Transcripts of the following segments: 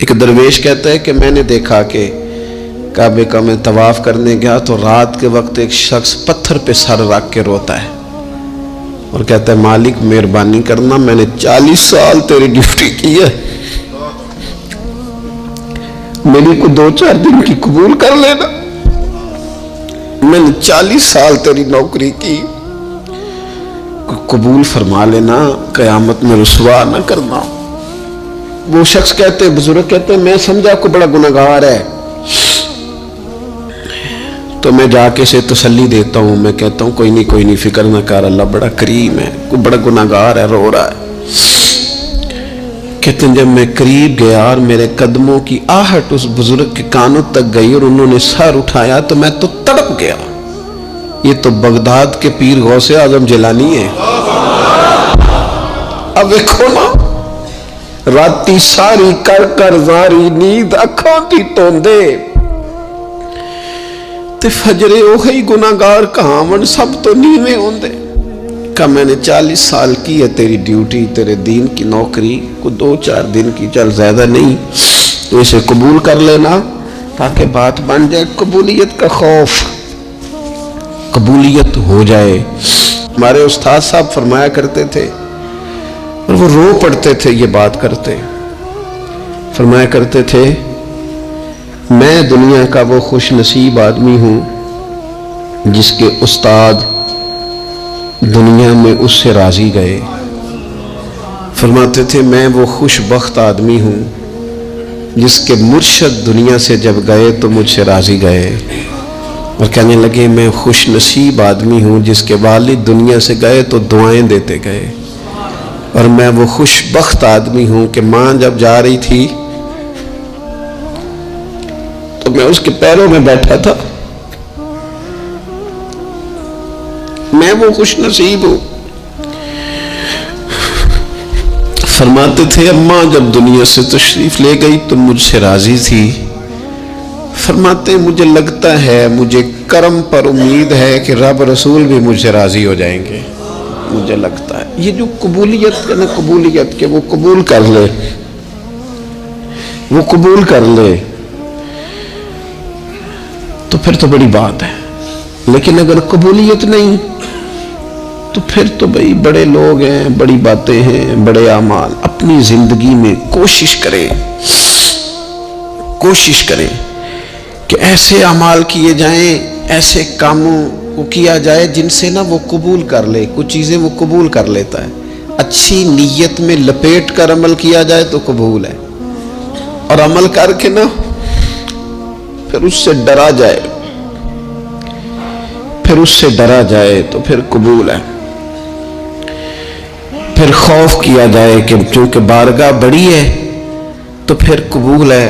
ایک درویش کہتا ہے کہ میں نے دیکھا کہ کعبے کا میں طواف کرنے گیا تو رات کے وقت ایک شخص پتھر پہ سر رکھ کے روتا ہے اور کہتا ہے مالک مہربانی کرنا، میں نے 40 سال تیری ڈیوٹی کی ہے، میری کو 2-4 دن کی قبول کر لینا، میں نے 40 سال تیری نوکری کی، قبول فرما لینا، قیامت میں رسوا نہ کرنا۔ وہ شخص کہتے، بزرگ کہتے میں سمجھا کو بڑا گناہگار ہے، تو میں جا کے اسے تسلی دیتا ہوں، میں کہتا ہوں کوئی نہیں فکر نہ کر، اللہ بڑا کریم ہے، کوئی بڑا گناہگار ہے، رو رہا ہے۔ کہتے ہیں جب میں قریب گیا اور میرے قدموں کی آہٹ اس بزرگ کے کانوں تک گئی اور انہوں نے سر اٹھایا تو میں تو تڑپ گیا، یہ تو بغداد کے پیر غوث اعظم جیلانی ہے۔ اب دیکھو نا، راتی ساری کر زاری نیند اکھاں کی توندے تے فجرے اوہی گناہگار کہاون سب تو نیویں ہوندے۔ کہ میں نے 40 سال کی ہے تیری ڈیوٹی، تیرے دین کی نوکری، کو 2-4 دن کی، چل زیادہ نہیں، تو اسے قبول کر لینا تاکہ بات بن جائے، قبولیت کا خوف، قبولیت ہو جائے۔ ہمارے استاد صاحب فرمایا کرتے تھے اور وہ رو پڑتے تھے یہ بات کرتے، فرمایا کرتے تھے میں دنیا کا وہ خوش نصیب آدمی ہوں جس کے استاد دنیا میں اس سے راضی گئے۔ فرماتے تھے میں وہ خوش بخت آدمی ہوں جس کے مرشد دنیا سے جب گئے تو مجھ سے راضی گئے، اور کہنے لگے میں خوش نصیب آدمی ہوں جس کے والد دنیا سے گئے تو دعائیں دیتے گئے، اور میں وہ خوش بخت آدمی ہوں کہ ماں جب جا رہی تھی تو میں اس کے پیروں میں بیٹھا تھا، میں وہ خوش نصیب ہوں۔ فرماتے تھے اماں جب دنیا سے تشریف لے گئی تو مجھ سے راضی تھی، فرماتے مجھے لگتا ہے، مجھے کرم پر امید ہے کہ رب رسول بھی مجھ سے راضی ہو جائیں گے، مجھے لگتا ہے یہ جو قبولیت نا، قبولیت کہ وہ قبول کر لے، وہ قبول کر لے تو پھر تو بڑی بات ہے، لیکن اگر قبولیت نہیں تو پھر تو بھئی بڑے لوگ ہیں، بڑی باتیں ہیں، بڑے اعمال۔ اپنی زندگی میں کوشش کریں کہ ایسے اعمال کیے جائیں، ایسے کاموں کو کیا جائے جن سے نا وہ قبول کر لے، کچھ چیزیں وہ قبول کر لیتا ہے، اچھی نیت میں لپیٹ کر عمل کیا جائے تو قبول ہے، اور عمل کر کے نا پھر اس سے ڈرا جائے تو پھر قبول ہے، پھر خوف کیا جائے کہ چونکہ بارگاہ بڑی ہے تو پھر قبول ہے۔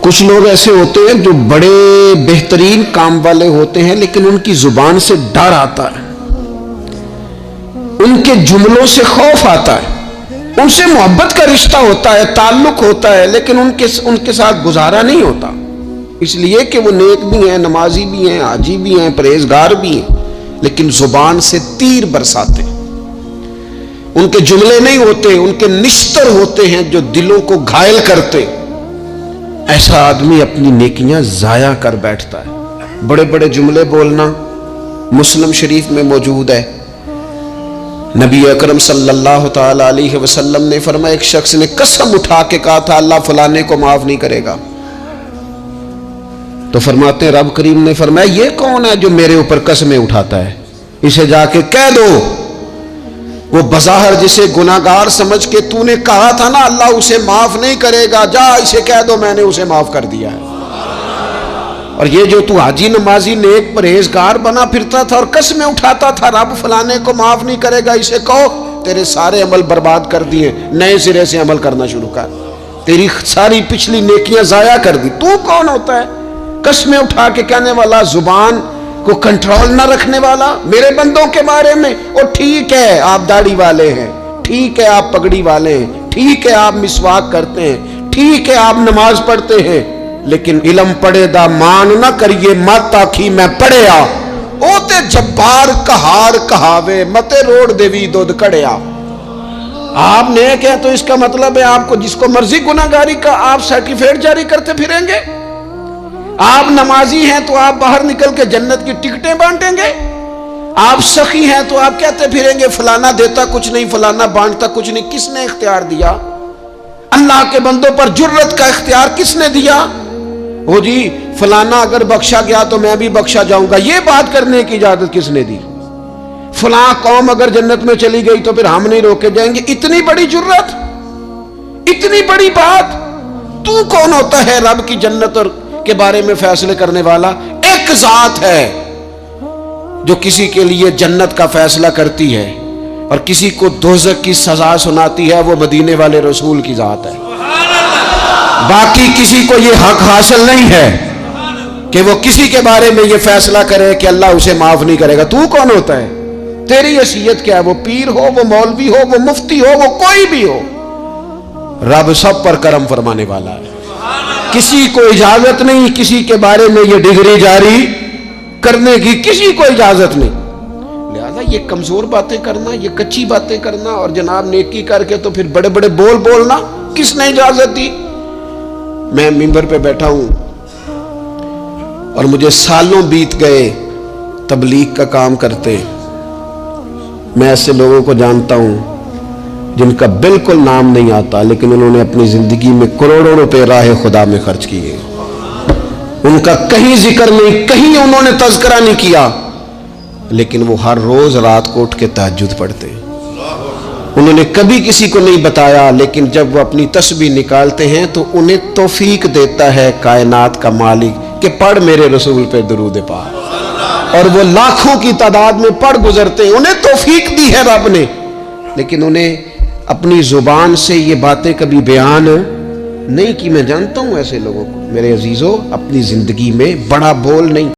کچھ لوگ ایسے ہوتے ہیں جو بڑے بہترین کام والے ہوتے ہیں لیکن ان کی زبان سے ڈر آتا ہے، ان کے جملوں سے خوف آتا ہے، ان سے محبت کا رشتہ ہوتا ہے، تعلق ہوتا ہے، لیکن ان کے ساتھ گزارا نہیں ہوتا، اس لیے کہ وہ نیک بھی ہیں، نمازی بھی ہیں، حاجی بھی ہیں، پرہیزگار بھی ہیں، لیکن زبان سے تیر برساتے ہیں، ان کے جملے نہیں ہوتے، ان کے نشتر ہوتے ہیں جو دلوں کو گھائل کرتے۔ ایسا آدمی اپنی نیکیاں ضائع کر بیٹھتا ہے۔ بڑے بڑے جملے بولنا مسلم شریف میں موجود ہے، نبی اکرم صلی اللہ تعالی علیہ وسلم نے فرمایا ایک شخص نے قسم اٹھا کے کہا تھا اللہ فلانے کو معاف نہیں کرے گا، تو فرماتے ہیں رب کریم نے فرمایا یہ کون ہے جو میرے اوپر قسمیں اٹھاتا ہے، اسے جا کے کہہ دو، وہ بظاہر جسے گناہگار سمجھ کے تو نے کہا تھا نا اللہ اسے معاف نہیں کرے گا، جا اسے کہہ دو میں نے اسے معاف کر دیا ہے۔ اور یہ جو تو حاجی نمازی نیک پرہیزگار بنا پھرتا تھا اور قسمیں اٹھاتا تھا رب فلانے کو معاف نہیں کرے گا، اسے کہو تیرے سارے عمل برباد کر دیے، نئے سرے سے عمل کرنا شروع کر، تیری ساری پچھلی نیکیاں ضائع کر دی۔ تو کون ہوتا ہے قسمیں اٹھا کے کہنے والا، زبان کو کنٹرول نہ رکھنے والا میرے بندوں کے بارے میں؟ اور ٹھیک ہے آپ داڑھی والے ہیں، ٹھیک ہے آپ پگڑی والے ہیں، ٹھیک ہے آپ مسواک کرتے ہیں، ٹھیک ہے آپ نماز پڑھتے ہیں، لیکن علم پڑھے دا مان نہ کریے مت آکھی میں پڑھیا، او تے جبار کہار کہاوے متے روڑ دیوی دودھ کڑیا۔ آپ نیک ہیں تو اس کا مطلب ہے آپ کو جس کو مرضی گناہگاری کا آپ سرٹیفکیٹ جاری کرتے پھریں گے. آپ نمازی ہیں تو آپ باہر نکل کے جنت کی ٹکٹیں بانٹیں گے. آپ سخی ہیں تو آپ کہتے پھریں گے فلانا دیتا کچھ نہیں, فلانا بانٹتا کچھ نہیں. کس نے اختیار دیا؟ اللہ کے بندوں پر جرت کا اختیار کس نے دیا؟ وہ جی فلانا اگر بخشا گیا تو میں بھی بخشا جاؤں گا, یہ بات کرنے کی اجازت کس نے دی؟ فلاں قوم اگر جنت میں چلی گئی تو پھر ہم نہیں روکے جائیں گے. اتنی بڑی جرت, اتنی بڑی بات. تو کون ہوتا ہے رب کی جنت اور کے بارے میں فیصلے کرنے والا؟ ایک ذات ہے جو کسی کے لیے جنت کا فیصلہ کرتی ہے اور کسی کو دوزخ کی سزا سناتی ہے. وہ مدینے والے رسول کی ذات ہے. باقی کسی کو یہ حق حاصل نہیں ہے کہ وہ کسی کے بارے میں یہ فیصلہ کرے کہ اللہ اسے معاف نہیں کرے گا. تو کون ہوتا ہے؟ تیری حیثیت کیا ہے؟ وہ پیر ہو, وہ مولوی ہو, وہ مفتی ہو, وہ کوئی بھی ہو, رب سب پر کرم فرمانے والا ہے. کسی کو اجازت نہیں کسی کے بارے میں یہ ڈگری جاری کرنے کی, کسی کو اجازت نہیں. لہذا یہ کمزور باتیں کرنا, یہ کچی باتیں کرنا اور جناب نیکی کر کے تو پھر بڑے بڑے بول بولنا کس نے اجازت دی؟ میں ممبر پہ بیٹھا ہوں اور مجھے سالوں بیت گئے تبلیغ کا کام کرتے. میں ایسے لوگوں کو جانتا ہوں جن کا بالکل نام نہیں آتا لیکن انہوں نے اپنی زندگی میں کروڑوں روپے راہ خدا میں خرچ کیے. ان کا کہیں ذکر نہیں, کہیں انہوں نے تذکرہ نہیں کیا, لیکن وہ ہر روز رات کو اٹھ کے تہجد پڑھتے. انہوں نے کبھی کسی کو نہیں بتایا, لیکن جب وہ اپنی تسبیح نکالتے ہیں تو انہیں توفیق دیتا ہے کائنات کا مالک کہ پڑھ میرے رسول پہ درود پاک. اور وہ لاکھوں کی تعداد میں پڑھ گزرتے ہیں. انہیں توفیق دی ہے رب نے, لیکن انہیں اپنی زبان سے یہ باتیں کبھی بیان نہیں کی. میں جانتا ہوں ایسے لوگوں کو میرے عزیزوں, اپنی زندگی میں بڑا بول نہیں.